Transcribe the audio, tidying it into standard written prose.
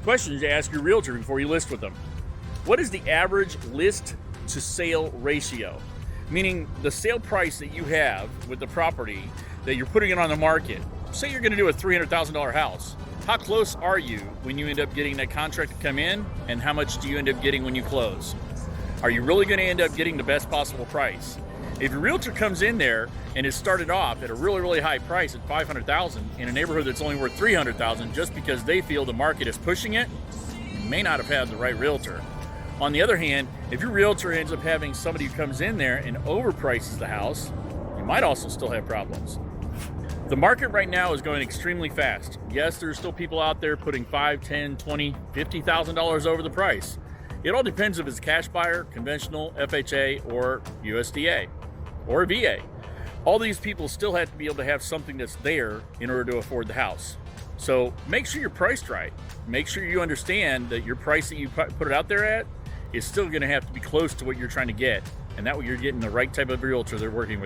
Questions to ask your realtor before you list with them. What is the average list to sale ratio? Meaning the sale price that you have with the property that you're putting it on the market. Say you're going to do a $300,000 house. How close are you when you end up getting that contract to come in, and how much do you end up getting when you close? Are you really going to end up getting the best possible price? If your realtor comes in there and is started off at a really high price at $500,000 in a neighborhood that's only worth $300,000 just because they feel the market is pushing it, you may not have had the right realtor. On the other hand, if your realtor ends up having somebody who comes in there and overprices the house, you might also still have problems. The market right now is going extremely fast. Yes, there's still people out there putting $5,000, $10,000, $20,000, $50,000 over the price. It all depends if it's a cash buyer, conventional, FHA, or USDA, or VA. All these people still have to be able to have something that's there in order to afford the house. So make sure you're priced right. Make sure you understand that your price that you put it out there at is still going to have to be close to what you're trying to get, and that way you're getting the right type of realtor they're working with.